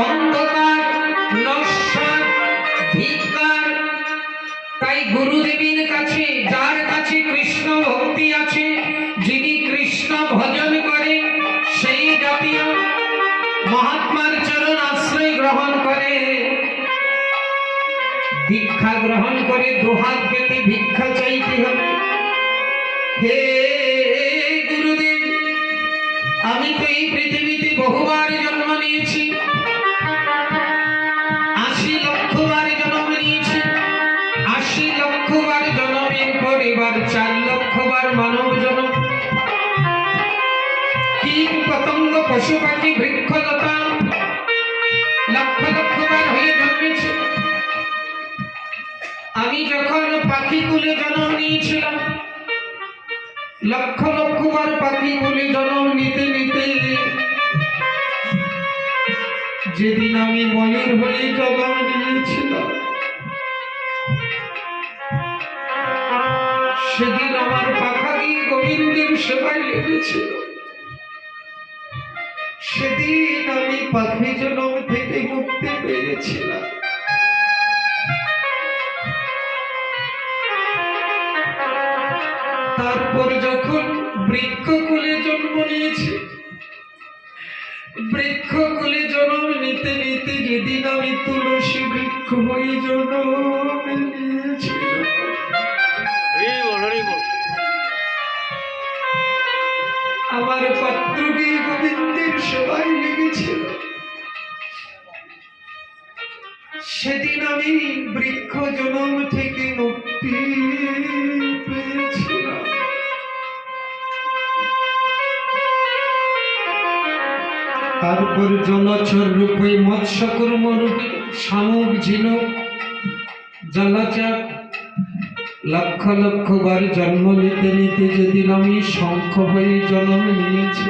অন্ধকার, নশ্বর, ধিক্কার। তাই গুরুদেবের কাছে, যার কাছে কৃষ্ণ ভক্তি আছে, যিনি কৃষ্ণ ভজন করে, সেই জাতীয় মহাত্মার চরণ আশ্রয় গ্রহণ করে, দীক্ষা গ্রহণ করে দুহাত পেতে ভিক্ষা চাইতে হবে। হে গুরুদেব, আমি তো এই পৃথিবীতে বহুবার জন্ম নিয়েছি, ৮০ লক্ষ বার জন্ম নিয়েছি। ৮০ লক্ষ বার জন্মের পর এবার ৪ লক্ষ বার মানব জন্ম। কীট পতঙ্গ পশু পাখি বৃক্ষলতা লক্ষ লক্ষ বার হয়ে জন্মেছে। আমি যখন পাখি কুলে জন্ম নিয়েছিলাম, লক্ষ লক্ষ বার পাখি কুলে জন্ম নিতে নিতে যেদিন আমি ময়ূর হয়ে জন্ম নিয়েছিলাম, সেদিন আমার পাখা গিয়ে গোবিন্দের সেবায় লেগেছিল। সেদিন আমি পাখি জন্ম থেকে মুক্তি পেয়েছিলাম। তারপর যখন বৃক্ষকুলে জন্ম নিয়েছি, বৃক্ষকুলে জন্ম নিতে নিতে যেদিন আমি তুলসী বৃক্ষ হয়ে জন্ম নিয়েছিলাম, আমার পাত্র গিয়ে গোবিন্দের সেবায় লেগেছিল। সেদিন আমি বৃক্ষ জন্ম থেকে মুক্তি পেয়েছিলাম। তারপর জলচর রূপে, মৎস্যকর্ম রূপে, শামুক, ঝিনুক, জলচর লক্ষ লক্ষ বার জন্ম নিতে নিতে যেদিন আমি শঙ্খ হয়ে জন্ম নিয়েছি,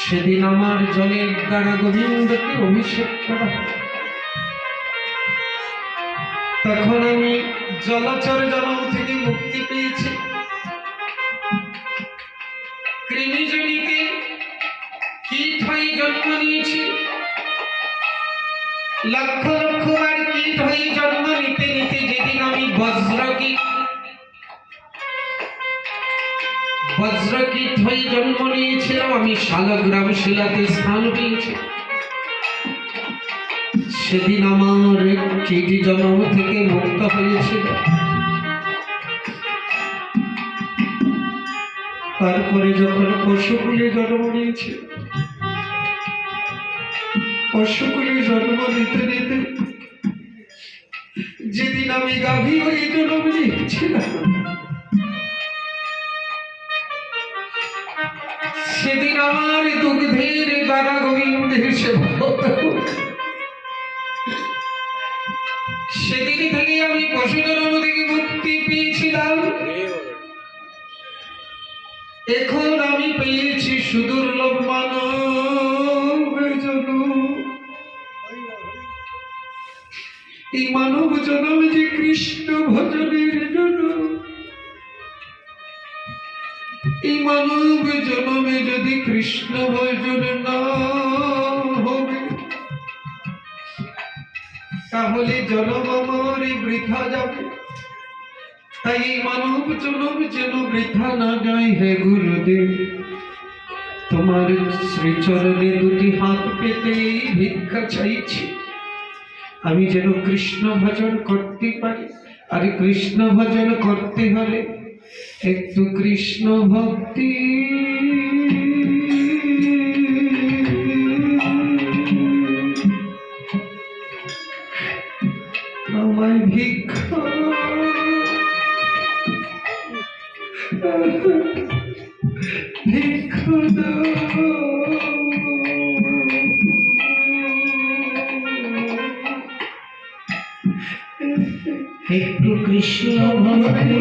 সেদিন আমার জলের দ্বারা গোবিন্দকে অভিষেক করা। তখন আমি জলচর জন্ম থেকে মুক্তি পেয়েছি। কৃমিজনিতে কীট হয়ে জন্ম নিয়েছি, লক্ষ লক্ষ বার কীট হয়ে জন্ম নিতে নিতে যেদিন আমি বজ্রকীট হয়ে জন্ম নিয়েছিলাম, আমি শালগ্রাম শিলাতে স্থান পেয়েছি। সেদিন আমার কীট জন্ম থেকে মুক্ত হয়েছিল। তারপরে যখন পশুকুলে জন্ম নিয়েছি, পশুকুলে জন্ম নিতে নিতে যেদিন আমি গাভী হয়ে জন্ম নিয়েছিলাম, সেদিন আমার দুগ্ধের দ্বারা গোবিন্দের সেবা হতো। সেদিন থেকে আমি পশু জন্ম থেকে মুক্তি পেয়েছিলাম। এখন আমি পেয়েছি সুদুর্লভ মানব জন্ম। এই মানব জন্ম যে কৃষ্ণ ভজনের জন্য। এই মানব জন্মে যদি কৃষ্ণ ভজন না হবে, তাহলে জন্ম আমার বৃথা যাবে। তাই এই মানব জন্ম যেন বৃথা না যায়। হে গুরুদেব, তোমার শ্রীচরণে দুটি হাত পেতে ভিক্ষা চাইছি, আমি যেন কৃষ্ণ ভজন করতে পারি। আর কৃষ্ণ ভজন করতে হলে একটু কৃষ্ণ ভক্তি আমায় ভিক্ষা ভিক্ষা দাও। একটু কৃষ্ণ ভক্তি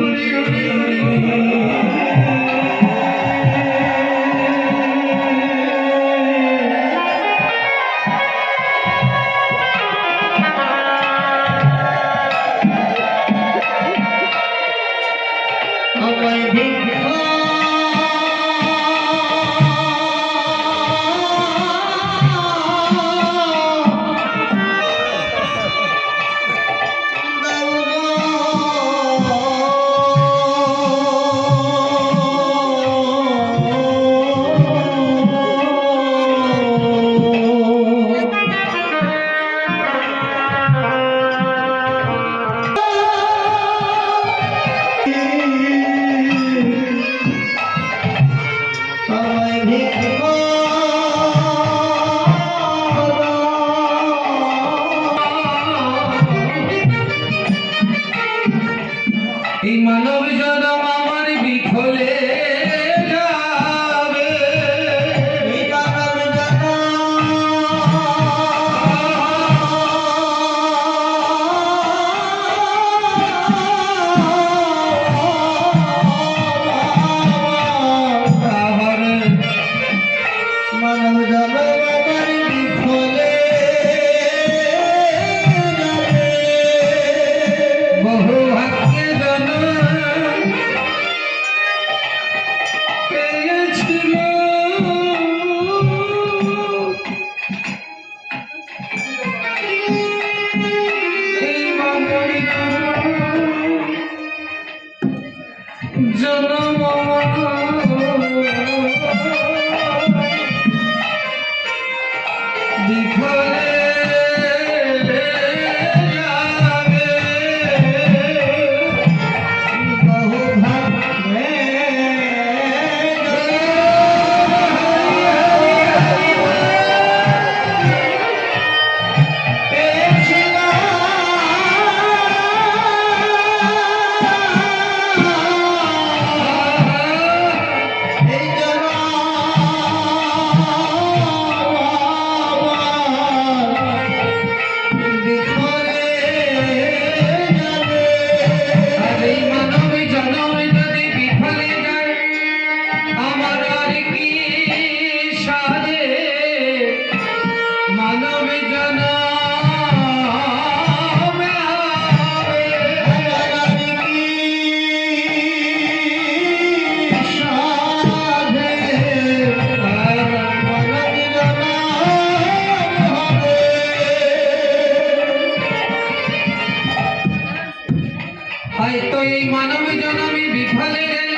হয়তো এই মানব জন্মে বিফলে গেলে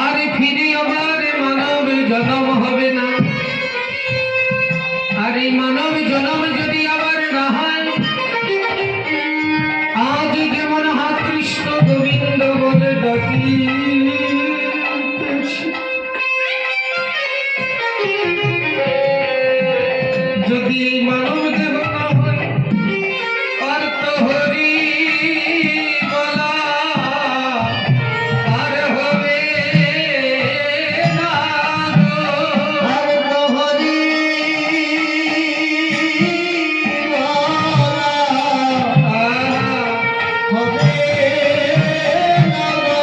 আর ফিরে আবার মানব জন্ম হবে না। আর এই মানব জন্ম যদি আবার না হয়, আজ যেমন হা কৃষ্ণ গোবিন্দ বলে ডাকি, যদি এই মানব দেহ না হয় আর তো হরি বলা আর হবে না গো। আর তো হরি হবে না গো।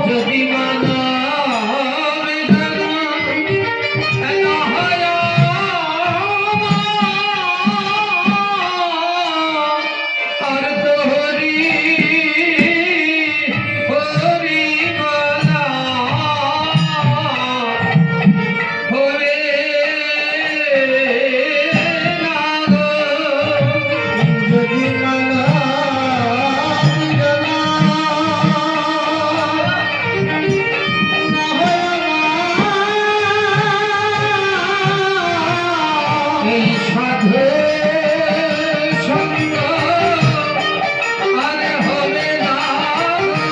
যদি মানব জন্ম না হয় আর তো হরি হরি বলা হবে না গো। যদি মানব জন্ম না হয় এই সাধু সঙ্গ আর হবে না গো।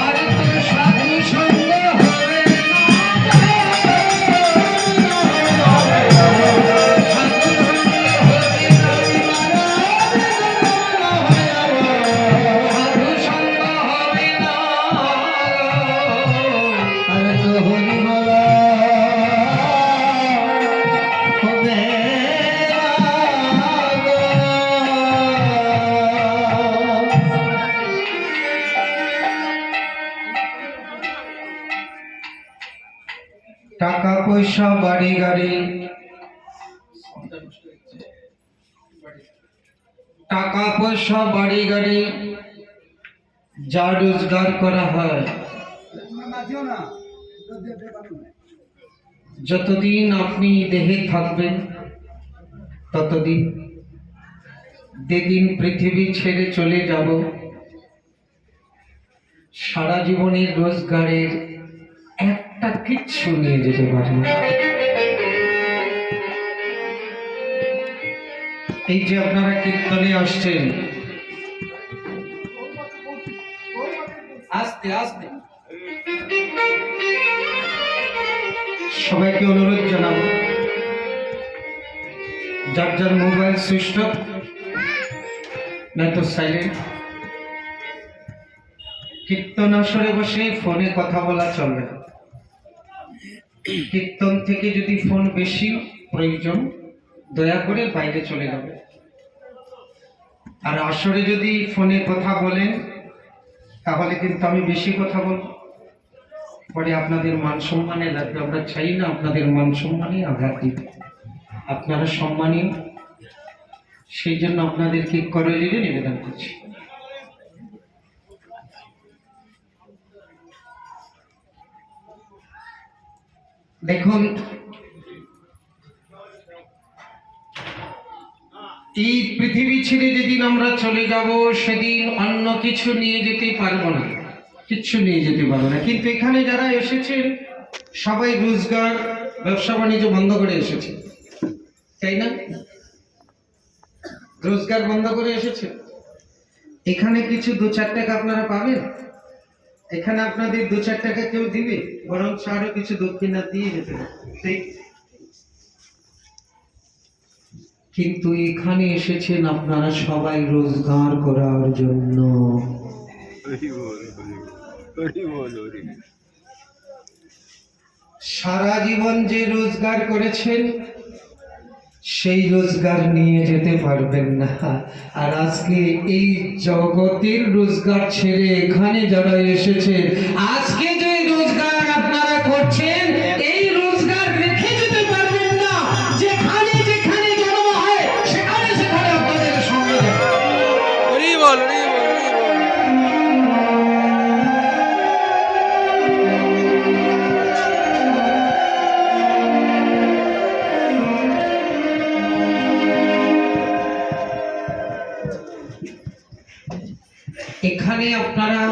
আর তো সাধু সঙ্গ হবে না। সাধু সঙ্গ হবে না। সাধু সঙ্গ হবে না। আর তো হরি বলা হবে না গো। টাকা পয়সা বাড়ি গাড়ি, টাকা পয়সা বাড়ি গাড়ি যা রোজগার করা হয়, যতদিন আপনি দেহে থাকবেন ততদিন, যেদিন পৃথিবী ছেড়ে চলে যাব, সারা জীবনের রোজগারের একটা কিচ্ছু নিয়ে যেতে পারি না। এই যে আপনারা কীর্তনে আসছেন, আস্তে আস্তে সবাইকে অনুরোধ জানাবো, যার যার মোবাইল সুইচ অফ নয়তো সাইলেন্ট। কীর্তন আসরে বসে ফোনে কথা বলা চলবে না। কীর্তন থেকে যদি ফোন বেশি প্রয়োজন, দয়া করে বাইরে চলে যাবে। আর আসরে যদি ফোনে কথা বলেন তাহলে কিন্তু আমি বেশি কথা বলব, পরে আপনাদের মান সম্মানে লাগবে। আমরা চাই না আপনাদের মান সম্মানে আঘাত দিতে। আপনারা সম্মানীয়, সেই জন্য আপনাদেরকে করজোড়ে নিবেদন করছি। দেখুন, এই পৃথিবী ছেড়ে যেদিন আমরা চলে যাব, সেদিন অন্য কিছু নিয়ে যেতে পারবো না। কিচ্ছু নিয়ে যেতে পারবে না। কিন্তু এখানে যারা এসেছেন সবাই রোজগার ব্যবসা বাণিজ্য বন্ধ করে এসেছে, তাই না? রোজগার বন্ধ করে এসেছে। এখানে কিছু 2-4 টাকা আপনারা পাবেন, এখানে আপনাদের 2-4 টাকা কেউ দিবে, বরং আরো কিছু দক্ষিণা দিয়ে যেতে হবে, ঠিক? কিন্তু এখানে এসেছেন আপনারা সবাই রোজগার করার জন্য। সারা জীবন যে রোজগার করেছেন সেই রোজগার নিয়ে যেতে পারবেন না। আর আজকে এই জগতের রোজগার ছেড়ে এখানে যারা এসেছেন, আজকে যে রোজগার আপনারা করছেন এই রোজগার রেখে যেতে পারবেন না। যেখানে যেখানে জন্ম হয় সেখানে সেখানে আপনাদের সঙ্গে যাবে। হরি বল, হরি বল, হরি বল। এখানে আপনারা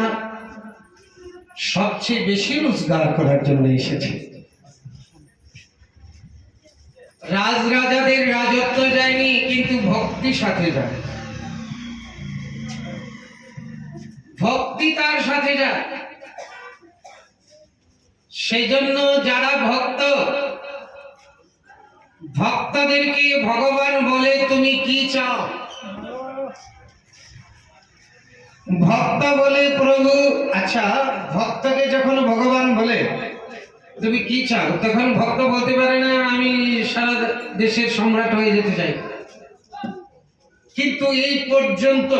সবচেয়ে বেশি রোজগার করার জন্য এসেছেন। রাজরাজাদের রাজত্ব যায়নি, কিন্তু ভক্তি সাথে যায়, ভক্তি তার সাথে যায়। সেই জন্য যারা ভক্ত, ভক্তদেরকে ভগবান বলে তুমি কি চাও? ভক্ত বলে প্রভু, আচ্ছা ভক্তকে যখন ভগবান বলে তুমি কি চাও, তখন ভক্ত বলতে পারে না আমি সারা দেশের সম্রাট হয়ে যেতে চাই। কিন্তু এই পর্যন্ত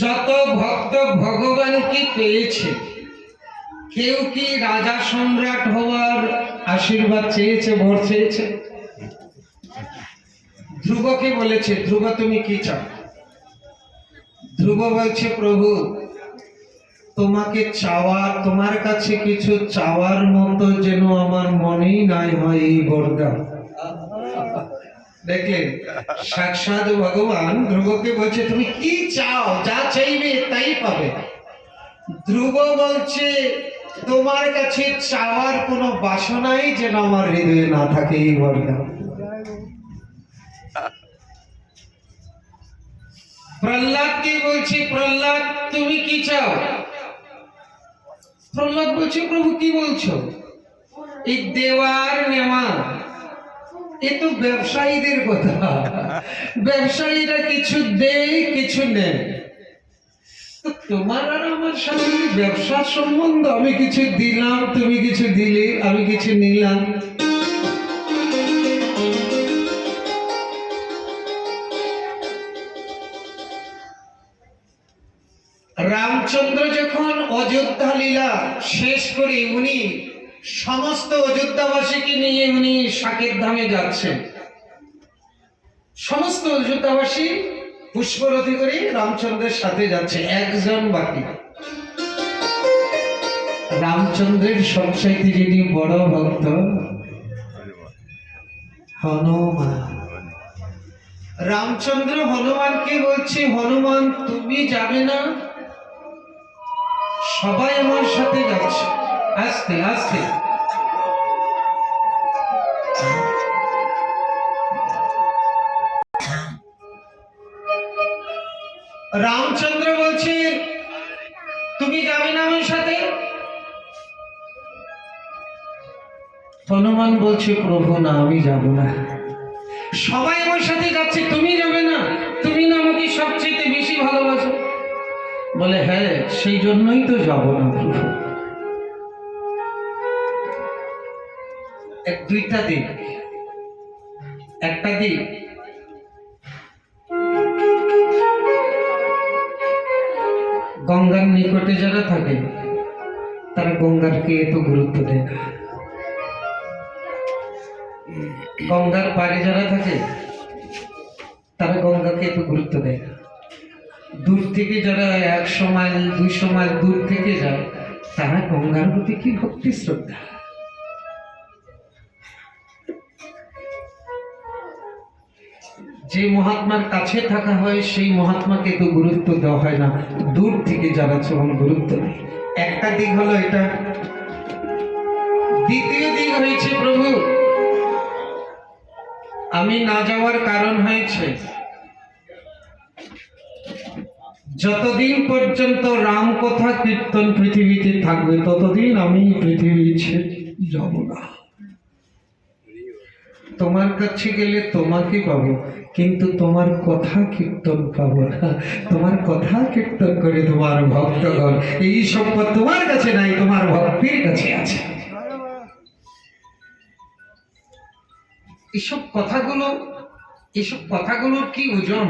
যত ভক্ত ভগবানকে পেয়েছে, কেউ কি রাজা সম্রাট হওয়ার আশীর্বাদ চেয়েছে, বর চেয়েছে? ধ্রুবকে বলেছে ধ্রুব তুমি কি চাও? ধ্রুব বলছে প্রভু তোমাকে চাওয়া, তোমার কাছে কিছু চাওয়ার মতো যেন আমার মনেই নাই হয় এই বরদান। দেখলেন সাক্ষাৎ ভগবান ধ্রুবকে বলছে তুমি কি চাও, যা চাইবে তাই পাবে। ধ্রুব বলছে তোমার কাছে চাওয়ার কোনো বাসনাই যেন আমার হৃদয়ে না থাকে এই বরদান। প্রহ্লাদকে বলছে প্রহ্লাদ তুমি কি চাও? প্রহ্লাদ বলছে প্রভু কি বলছো, এই দেওয়ার নেওয়া এ তো ব্যবসায়ীদের কথা, ব্যবসায়ীরা কিছু দেয় কিছু নেয়, তো তোমার আর আমার সাথে ব্যবসার সম্বন্ধ, আমি কিছু দিলাম তুমি কিছু দিলে, আমি কিছু নিলাম। রামচন্দ্র যখন অযোধ্যা লীলা শেষ করে উনি সমস্ত অযোধ্যাবাসীকে নিয়ে উনি সাকেত ধামে যাচ্ছেন, সমস্ত অযোধ্যাবাসী পুষ্পরথে করে রামচন্দ্রের সাথে যাচ্ছে, একজন বাকি। রামচন্দ্রের সবচাইতে যিনি বড় ভক্ত হনুমান। রামচন্দ্র হনুমানকে বলছে হনুমান তুমি যাবে না? সবাই আমার সাথে যাচ্ছে, আস্তে আস্তে। রামচন্দ্র বলছে তুমি যাবে না আমার সাথে? হনুমান বলছে প্রভু না আমি যাব না, সবাই আমার সাথে যাচ্ছে তুমি যাবে না, তুমি না আমাকে সবচেয়ে বেশি ভালোবাসো। বলে হ্যাঁ সেই জন্যই তো যাব না প্রভু। দুইটা দিক, একটা দিক গঙ্গার নিকটে যারা থাকে তারা গঙ্গারকে এত গুরুত্ব দেয় না, গঙ্গার পাড়ে যারা থাকে তারা গঙ্গাকে এত গুরুত্ব দেয় না। দূর থেকে যারা 100 মাইল 200 মাইল দূর থেকে যায় তারা গঙ্গার প্রতি কি ভক্তি শ্রদ্ধা। যে মহাত্মার কাছে থাকা হয় সেই মহাত্মাকে তো গুরুত্ব দেওয়া হয় না, দূর থেকে যারা যেমন গুরুত্ব দেয়। একটা দিক হলো এটা, দ্বিতীয় দিক হয়েছে প্রভু আমি না যাওয়ার কারণ হয়েছে যতদিন পর্যন্ত রাম কথা কীর্তন পৃথিবীতে থাকবে ততদিন আমি পৃথিবী ছেড়ে যাব না। তোমার কাছে গেলে তোমাকে পাবো, কিন্তু তোমার কথা কীর্তন পাবো না। তোমার কথা কীর্তন করে তোমার ভক্তগণ, এই সম্পদ তোমার কাছে নাই, তোমার ভক্তির কাছে আছে। এসব কথাগুলোর কি ওজন?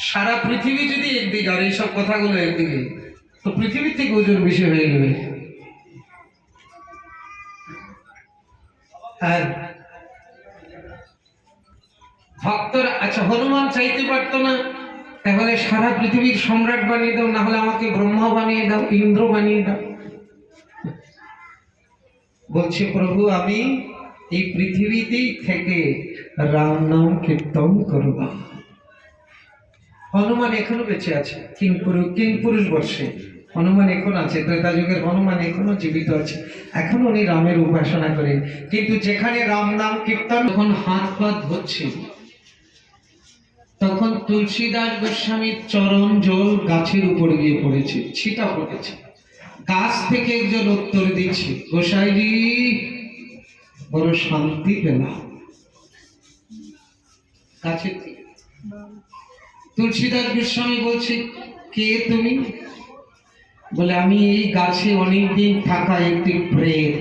সারা পৃথিবী যদি একদিকে আর এইসব কথাগুলো একদিকে, তো পৃথিবীর থেকে ওজন বেশি হয়ে যাবে। আর ভক্তরা, আচ্ছা হনুমান চাইতে পারতো না তাহলে সারা পৃথিবীর সম্রাট বানিয়ে দাও, না হলে আমাকে ব্রহ্মা বানিয়ে দাও, ইন্দ্র বানিয়ে দাও। বলছে প্রভু আমি এই পৃথিবীতেই থেকে রাম নাম কীর্তন করব। হনুমান এখনো বেঁচে আছে, কিংপুরুষ বর্ষে হনুমান এখন আছে, ত্রেতা যুগের হনুমান এখনো জীবিত আছে, এখন উনি রামের উপাসনা করেন। কিন্তু যেখানে রাম নাম কীর্তন, যখন হাত পা ধরছে তখন তুলসীদাস গোস্বামীর চরণ জল গাছের উপর গিয়ে পড়েছে, ছিটা পড়েছে। গাছ থেকে একজন উত্তর দিচ্ছে, গোসাইজি বড় শান্তি পেলাম। গাছের থেকে তুলসীদাস গোস্বামী বলছে কে তুমি? বলে আমি এই গাছে অনেকদিন থাকা একটি প্রেত,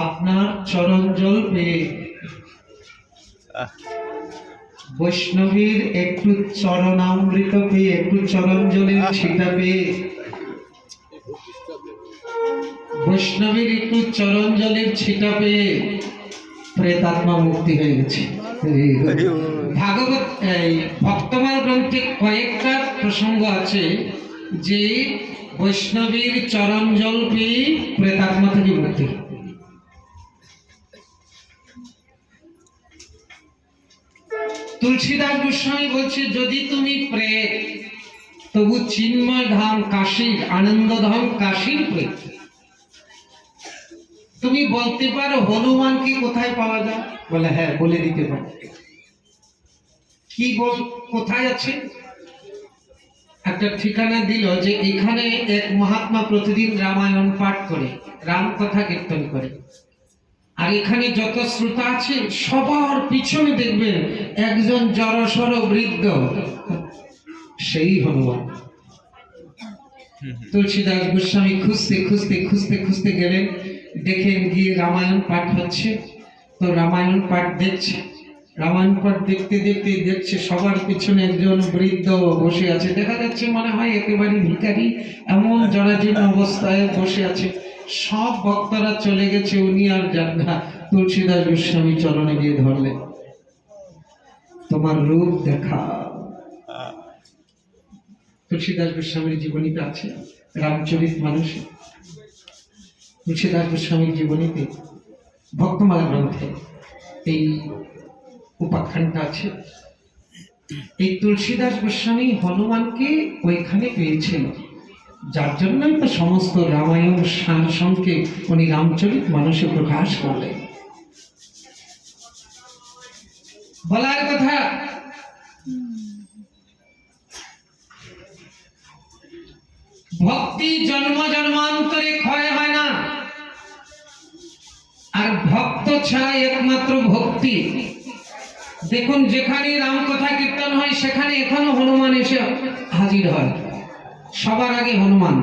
আপনার চরণ জল পেয়ে, বৈষ্ণবীর একটু চরণামৃত পেয়ে, একটু চরণ জলের ছিটা পেয়ে, বৈষ্ণবীর একটু চরণ জলের ছিটা পেয়ে প্রেতাত্মা মুক্তি হয়ে গেছে। ভাগবত ভক্তমাল গ্রন্থে কয়েকটা প্রসঙ্গ আছে যে বৈষ্ণবীর চরণ জল পেয়ে প্রেতাত্মা থেকে মুক্তি। তুলসীদাস গোস্বামী বলছে যদি তুমি প্রেত, তবু চিন্ময় ধাম কাশীর, আনন্দধাম কাশীর প্রেত। তুমি বলতে পারো হনুমানকে কোথায় পাওয়া যায়? বলে হ্যাঁ বলে দিতে পারো। কি বল, কোথায় আছে? একটা ঠিকানা দিল যে এখানে এক মহাত্মা প্রতিদিন রামায়ণ পাঠ করে, রাম কথা কীর্তন করে। আর এখানে যত শ্রোতা আছে সবার পিছনে দেখবেন একজন জড়সড় বৃদ্ধ, সেই হনুমান। তুলসীদাস গোস্বামী খুঁজতে খুঁজতে খুঁজতে খুঁজতে গেলেন, দেখেন গিয়ে রামায়ণ পাঠ হচ্ছে, তো রামায়ণ পাঠ দেখছে। রামায়ণ পাঠ দেখতে দেখতে দেখছে সবার পিছনে একজন বৃদ্ধ বসে আছে, দেখা যাচ্ছে মনে হয় একেবারে ভিখারি, এমন জরাজীর্ণ অবস্থায় বসে আছে। সব ভক্তরা চলে গেছে, উনি আর যান না। তুলসীদাস গোস্বামী চরণে গিয়ে ধরলেন, তোমার রূপ দেখা। তুলসীদাস গোস্বামীর জীবনীতে আছে, রামচরিত মানুষে তুলসীদাস গোস্বামীর জীবনীতে ভক্তমালা গ্রন্থে এই উপাখ্যানটা আছে। এই তুলসীদাস গোস্বামী হনুমানকে ওইখানে পেয়েছিল, যার জন্যই তো সমস্ত রামায়ণ সংক্ষেপ উনি রামচরিত মানুষে প্রকাশ করলেন। বলার কথা, ভক্তি জন্ম জন্মান্তরে ক্ষয় হয় না, আর ভক্ত ছাড়া একমাত্র ভক্তি। দেখুন যেখানে রাম কথা কীর্তন হয় সেখানে এখনো হনুমান এসে হাজির হয়, সবার আগে হনুমান।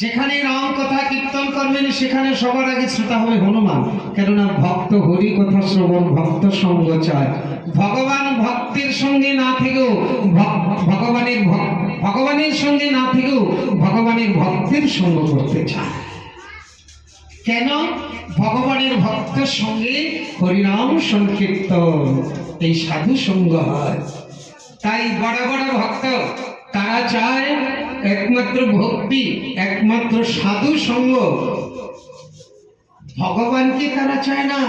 যেখানে রাম কথা কীর্তন করবেন সেখানে সবার আগে শ্রোতা হবে হনুমান, কেননা ভক্ত হরি কথা শ্রবণ, ভক্ত সঙ্গ চায়। ভগবান ভক্তের সঙ্গে না থেকেও ভগবানের সঙ্গে না থেকেও ভগবানের ভক্তের সঙ্গ করতে চায়। কেন? ভগবানের ভক্তের সঙ্গে হরিনাম সংকীর্তন, এই সাধু সঙ্গ হয়। তাই বড় বড় ভক্ত তারা চায় একমাত্র ভক্তি, একমাত্র সাধু সঙ্গ, ভগবানকে তারা চায় না।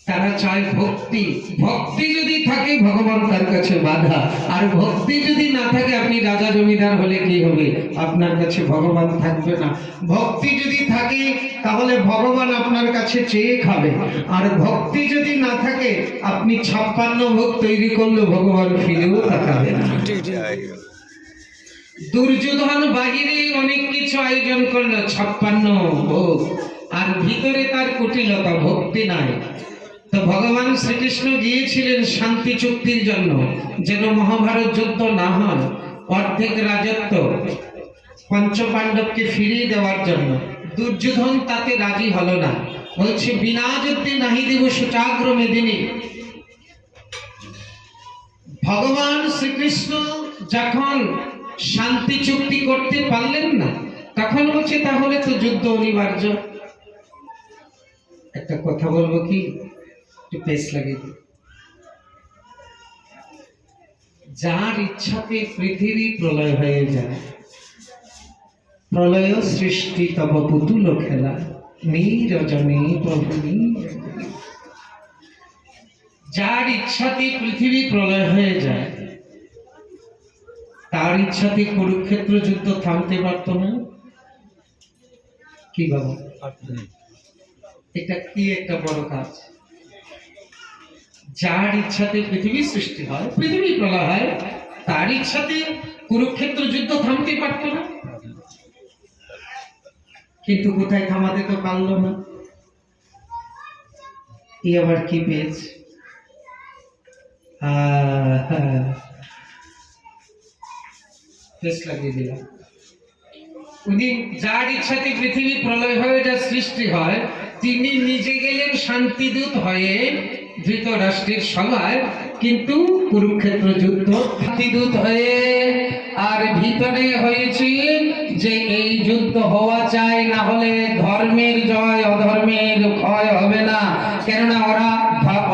তারা চায় ভক্তি। ভক্তি যদি থাকে ভগবান তার কাছে বাধা, আর ভক্তি যদি না থাকে আপনি রাজা জমিদার হলে কি হবে, আপনার কাছে ভগবান থাকবে না। ভক্তি যদি থাকে তাহলে ভগবান আপনার কাছে চেয়ে খাবে, আর ভক্তি যদি না থাকে আপনি 56 ভোগ তৈরি করলে ভগবান ফিরেও তাকাবে না। দুর্যোধন বাহিরে অনেক কিছু আয়োজন করলো 56 ভোগ, আর ভিতরে তার কুটিলতা, ভক্তি নাই। তো ভগবান শ্রীকৃষ্ণ গিয়েছিলেন শান্তি চুক্তির জন্য, যেন মহাভারত যুদ্ধ না হয়, অর্ধেক রাজত্ব পঞ্চপাণ্ডবকে ফিরিয়ে দেওয়ার জন্য। দুর্যোধন তাতে রাজি হলো না, বলছে বিনা যুদ্ধে নাহি দেব সুচাগ্র মেদিনী। ভগবান শ্রীকৃষ্ণ যখন শান্তি চুক্তি করতে পারলেন না, তখন বলছে তাহলে তো যুদ্ধ অনিবার্য। একটা কথা বলবো কি, একটু পেশ লাগিয়ে দিই। যার ইচ্ছাতে পৃথিবী প্রলয় হয়ে যায়, প্রলয় সৃষ্টি তব পুতুল খেলা, নীরজনে প্রভু নীরজনে। যার ইচ্ছাতে পৃথিবী প্রলয় হয়ে যায়, তার ইচ্ছাতে কুরুক্ষেত্র যুদ্ধ থামতে পারত না। কি বাবা, এটা কি একটা বড় কাজ। যার ইচ্ছাতে পৃথিবী সৃষ্টি হয়, পৃথিবী প্রলয় হয়, তার ইচ্ছাতে কুরুক্ষেত্র যুদ্ধ থামতে পারত না। কিন্তু কোথায় থামাতে তো পারলো না। এই আবার কি পেয়েছে, লাগিয়ে দিলাম। উনি যার ইচ্ছাতে পৃথিবী প্রলয় হয়ে যা সৃষ্টি হয়, তিনি নিজে গেলেন শান্তিদূত হয়ে ধৃতরাষ্ট্রের সভায়, কিন্তু কুরুক্ষেত্র যুদ্ধ শান্তিদূত হয়ে, আর ভিতরে হয়েছে যে এই যুদ্ধ হওয়া চাই, না হলে ধর্মের জয় অধর্মের ক্ষয় হবে না। কেননা ওরা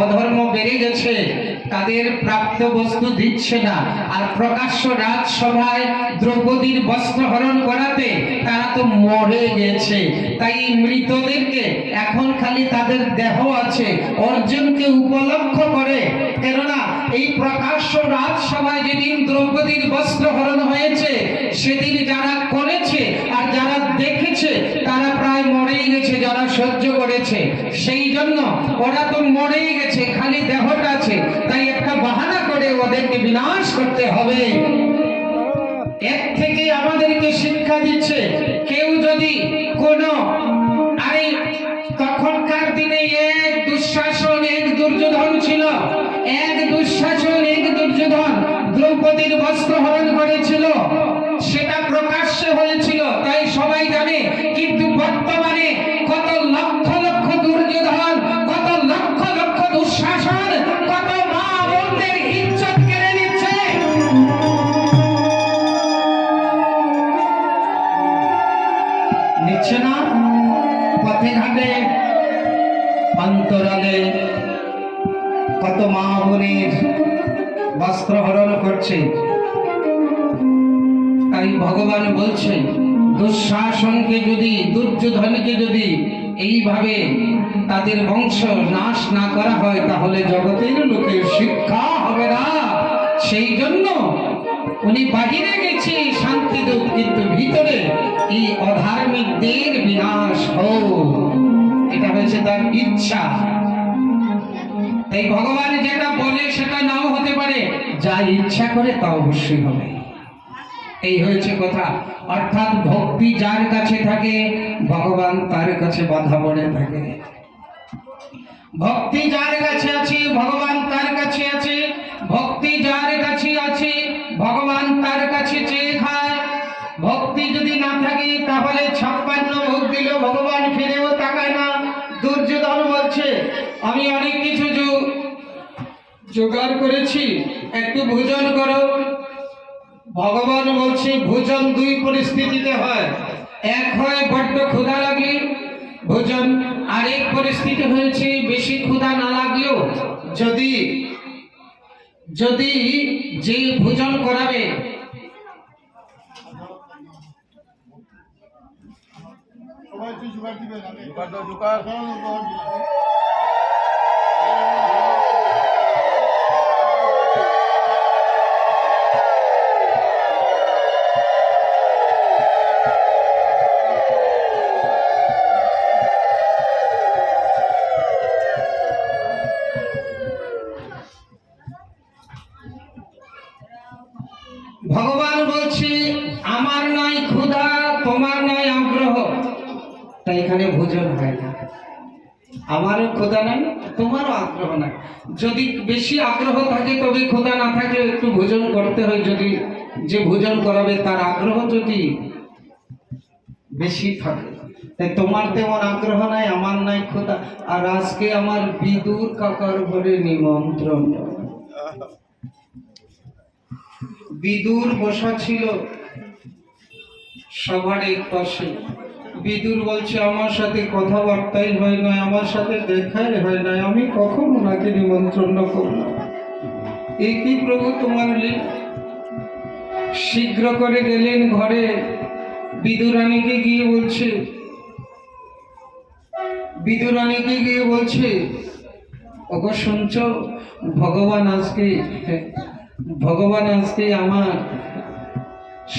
অধর্ম বেড়ে গেছে, তাদের প্রাপ্ত বস্তু দিচ্ছে না, আর প্রকাশ্য রাজসভায় দ্রৌপদীর বস্ত্র হরণ করাতে তারা তো মরে গেছে। তাই মৃতদেরকে এখন খালি তাদের দেহ আছে, অর্জুনকে উপলক্ষ করে। কেননা এই প্রকাশ্য রাজসভায় যেদিন দ্রৌপদীর বস্ত্র হরণ হয়েছে, সেদিন যারা করেছে আর যারা দেখেছে তারা প্রায় মরেই গেছে, যারা সহ্য করেছে। সেই জন্য ওরা তো মরেই গেছে, খালি দেহটা আছে। তাই একটা বাহানা করে ওদেরকে বিনাশ করতে হবে। এর থেকে আমাদেরকে শিক্ষা দিচ্ছে, কেউ যদি কোনো, আরে তখনকার দিনে এক দুঃশাসন এক দুর্যোধন ছিল, এক দুঃশাসন এক দুর্যোধন দ্রৌপদীর বস্ত্র হরণ করেছিল, সেটা প্রকাশ্যে হয়েছিল, তাই সবাই জানে। কিন্তু বর্তমানে কত লক্ষ লক্ষ দুর্যোধন, কত লক্ষ লক্ষ দুঃশাসন, কত মা বোনদের ইজ্জত কেড়ে নিচ্ছে। নিচ্ছে না, পথে ঘাটে অন্তরালে কত মা বোনের বস্ত্র হরণ করছে। তাই ভগবান বলছেন, দুঃশাসনকে যদি, দুর্যোধনকে যদি এইভাবে তাদের বংশ নাশ না করা হয়, তাহলে জগতের লোকের শিক্ষা হবে না। সেই জন্য উনি বাহিরে গেছে শান্তিদূত, কিন্তু ভিতরে এই অধার্মিকদের বিনাশ হোক, এটা হয়েছে তার ইচ্ছা। তাই ভগবান যেটা বলে সেটা নাও হতে পারে, যা ইচ্ছা করে তা অবশ্যই হবে। এই হয়েছে কথা। অর্থাৎ ভক্তি যার কাছে থাকে, ভগবান তার কাছে বাধা পড়ে থাকে। ভক্তি যার কাছে আছে, ভগবান তার কাছে আছে। ভক্তি যার কাছে আছে, ভগবান তার কাছে চেয়ে খায়। ভক্তি যদি না থাকে, তাহলে 56 ভোগ দিল ভগবান ফিরেও তাকায় না। দুর্যোধন বলছে, আমি অনেক কিছু জোগাড় করেছি, একটু ভোজন করো। ভগবান বলছে, ভোজন দুই পরিস্থিতিতে হয়। এক হয় বড্ড ক্ষুধা লাগলে ভোজন, আরেক পরিস্থিতি হয়েছে বেশি ক্ষুধা না লাগলেও যদি যদি যে ভোজন করাবে ভগবান বলছে আমার নাই ক্ষুধা, তোমার নাই আগ্রহ, তাই এখানে ভোজন হয় না। আমারও ক্ষুধা নাই, তোমারও আগ্রহ নাই। যদি বেশি আগ্রহ থাকে তবে ক্ষুধা না থাকলে একটু ভোজন করতে হয়, যদি যে ভোজন করাবে তার আগ্রহ যদি বেশি থাকে। তাই তোমার তেমন আগ্রহ নাই, আমার নাই ক্ষুধা। আর আজকে আমার বিদুর কাকার ঘরে নিমন্ত্রণ। বিদুর বসা ছিল সবার এক পাশে। বিদুর বলছে আমার সাথে কথাবার্তাই হয় না, আমার সাথে দেখাই হয় না, আমি কখন ওনাকে নিমন্ত্রণ করলাম। এই কি প্রভু তোমার লীলা। শীঘ্র করে গেলেন ঘরে, বিদুরানীকে গিয়ে বলছে ওগো শুনছ, ভগবান আজকে আমার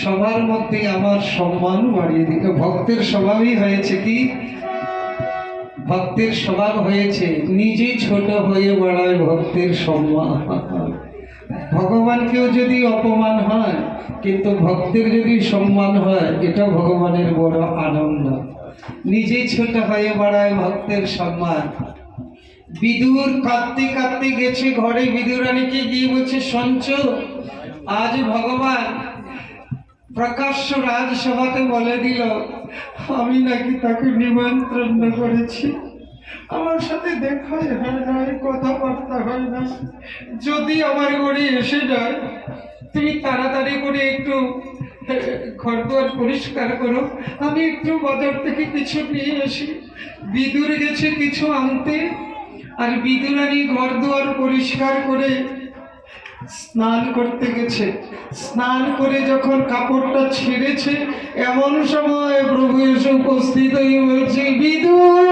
সবার মধ্যে আমার সম্মান বাড়িয়ে দিল। ভক্তের স্বভাবই হয়েছে কি, ভক্তের স্বভাব হয়েছে নিজে ছোট হয়ে বাড়ায় ভক্তের সম্মান। ভগবানকেও যদি অপমান হয় কিন্তু ভক্তের যদি সম্মান হয়, এটা ভগবানের বড় আনন্দ। নিজে ছোট হয়ে বাড়ায় ভক্তের সম্মান। বিদুর কাঁদতে কাঁদতে গেছে ঘরে, বিদুরানীকে গিয়ে বলছে সঞ্চ, আজ ভগবান প্রকাশ্য রাজসভাতে বলে দিল আমি নাকি তাকে নিমন্ত্রণ করেছি, আমার সাথে দেখাই হয় না, কথাবার্তা হয় না। যদি আমার ঘরে এসে যায়, তুমি তাড়াতাড়ি করে একটু ঘরদুয়ার পরিষ্কার করো, আমি একটু বাজার থেকে কিছু নিয়ে আসি। বিদুর গেছে কিছু আনতে, আর বিদুরানী ঘরদুয়ার পরিষ্কার করে স্নান করতে গেছে। স্নান করে যখন কাপড়টা ছেড়েছে, এমন সময় প্রভু এসে উপস্থিত হয়ে বলছে বিদুর,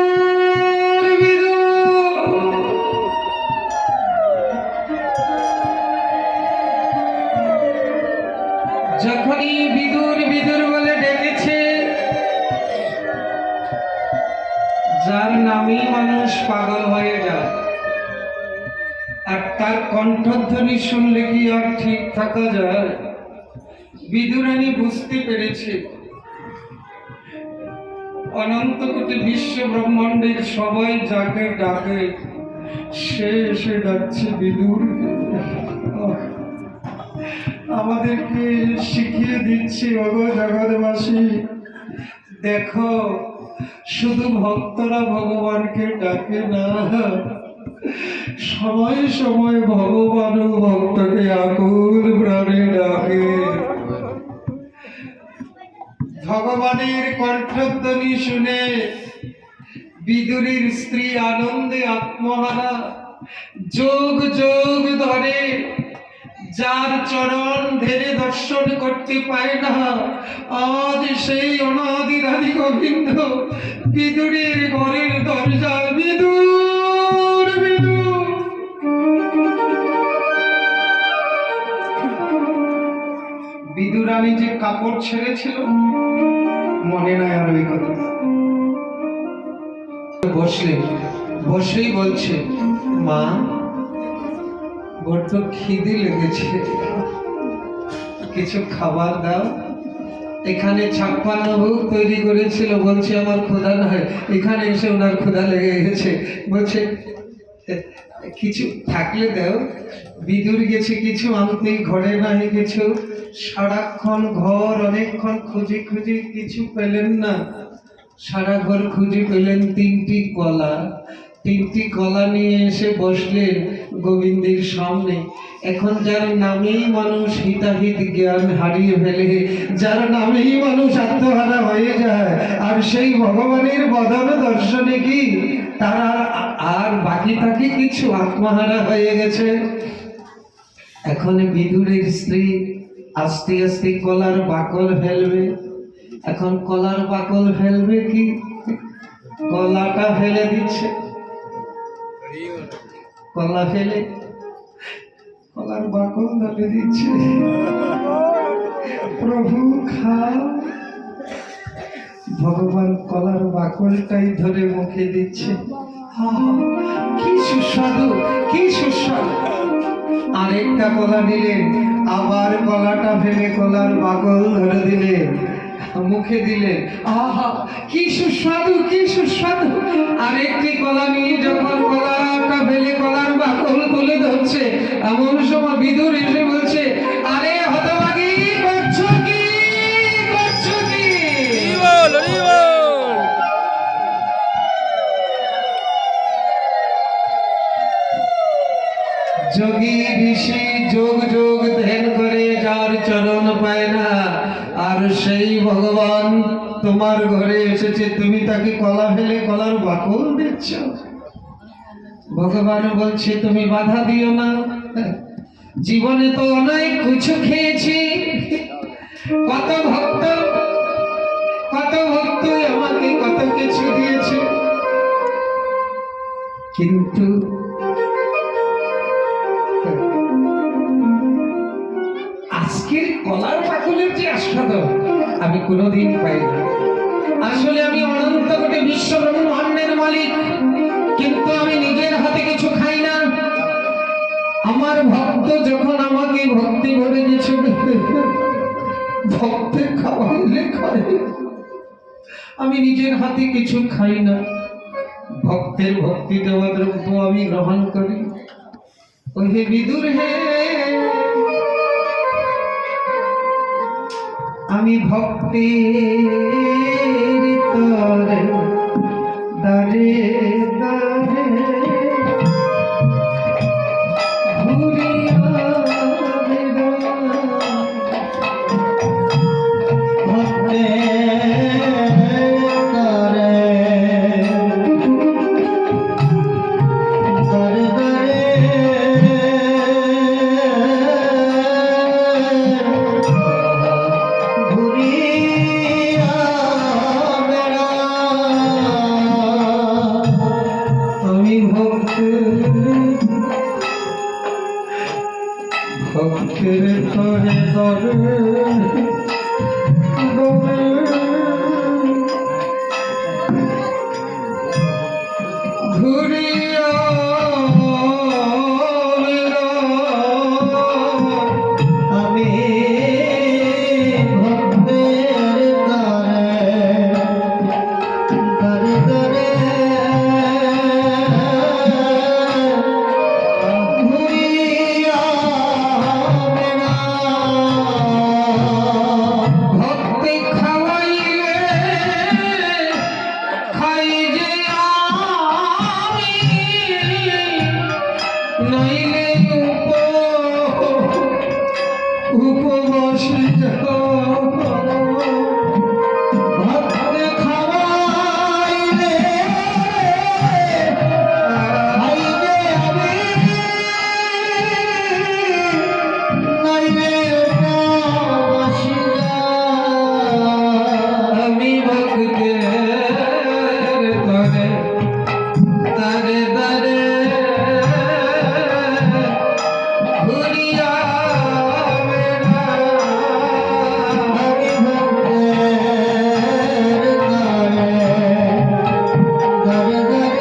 যখনই বিদুর বিদুর বলে ডেকেছে, যার নামেই মানুষ পাগল হয়ে যায়, আর তার কণ্ঠধ্বনি শুনলে কি আর ঠিক থাকা যায়? বিদুরানী বুঝতে পেরেছে অনন্ত কোটি বিশ্ব ব্রহ্মাণ্ডের সবাই যাকে ডাকে সে এসে ডাকছে বিদুর। আমাদেরকে শিখিয়ে দিচ্ছে ওগো জগৎবাসী, দেখো শুধু ভক্তরা ভগবানকে ডাকে না, সময় সময় ভগবানও ভক্তকে আকুল প্রাণে ডাকে। ভগবানের কণ্ঠধ্বনি শুনে বিদুরের স্ত্রী আনন্দে আত্মহারা। যোগ যোগ ধরে যার চরণ ধরে দর্শন করতে পায় না, আজ সেই অনাদিরাদি গোবিন্দ বিদুরের ঘরের দরজা। বিদুর বিদুর, বিদুরানী যে কাপড় ছেড়েছিল মনে নাই আর ওই কথা। বসেই বলছে মা, বড্ড খিদে লেগেছে, কিছু খাবার দাও। এখানে 56 ভোগ তৈরি করেছিল, বলছে আমার ক্ষুধা নয়। এখানে এসে ওনার ক্ষুধা লেগে গেছে, বলছে কিছু থাকলে দাও। বিদুর গেছে কিছু আনতে, ঘরে নাই কিছু। সারাক্ষণ ঘর অনেকক্ষণ খুঁজি কিছু পেলেন না। সারা ঘর খুঁজে পেলেন 3টি কলা। 3টি কলা নিয়ে এসে বসলেন গোবিন্দের সামনে। এখন যার নামেই মানুষ হিতাহিত জ্ঞান হারিয়ে ফেলে, যার নামেই মানুষ আত্মহারা হয়ে যায়, আর সেই ভগবানের বদন দর্শনে কি তারা আর বাকি থাকে কিছু? আত্মহারা হয়ে গেছে। এখন বিদুরের স্ত্রী আস্তে আস্তে কলার বাকল ফেলবে। এখন কলার বাকল ফেলবে কি, কলাটা ফেলে দিচ্ছে। কলা ফেলে কলার বাকল ধরে দিচ্ছে। প্রভু খা। ভগবান কলার বাকলটাই ধরে মুখে দিচ্ছে। কি সুস্বাদু, কি সুস্বাদু। আরেকটা কলা নিলেন, আবার কলাটা ফেলে কলার বাকল ধরে দিলেন, মুখে দিলেন, আহা কি সুস্বাদু কি সুস্বাদু। আরেকটি কলা নিয়ে যখন কলাটা ফেলে কলার বাকল তুলে ধরছে, এমন সময় বিদুর এসে বলছে, আরে হতভাগী করছো কি করছো কি? যোগী ঋষি যোগ যোগ ধ্যান করে যার চরণ পায় না, আর সেই ভগবান তোমার ঘরে এসেছে, তুমি তাকে কলা ফেলে কলার বাকল দিচ্ছ। ভগবান বলছে তুমি বাধা দিও না, জীবনে তো অনেক কিছু খেয়েছি, কত ভক্ত আমাকে কত কিছু দিয়েছে, কিন্তু আজকের কলার বাকলের যে আস্বাদন আমি কোনোদিন পাই না। আসলে আমি অনন্ত কোটি বিশ্ব ব্রহ্মাণ্ডের মালিক, কিন্তু আমি নিজের হাতে কিছু খাই না। আমার ভক্ত যখন আমাকে ভক্তি ভরে গেছে, ভক্তে খাওয়াইলে খাই, আমি নিজের হাতে কিছু খাই না। ভক্তের ভক্তি দেওয়া দ্রব্য আমি গ্রহণ করি। ওই হে বিদুর হে, আমি ভক্তের তরে দারে দারে ঘুরিয়া ভক্তে করে করে ঘুরিয়া বেড়া আমি ভক্তের তরে দরে ঘুরিয়া আমি ভক্তের করে করে ঘুরিয়া বেড়া ভক্তি খাওয়াইলে খাই যে আমি, নইলে উপবাসী ভক্তে খাওয়াইলে খাইবে আমি, নাইলে উপবাসী আমি ভক্তের তরে তারে তারে ঘুরিয়া বেড়া। আমি ভক্তের করে করে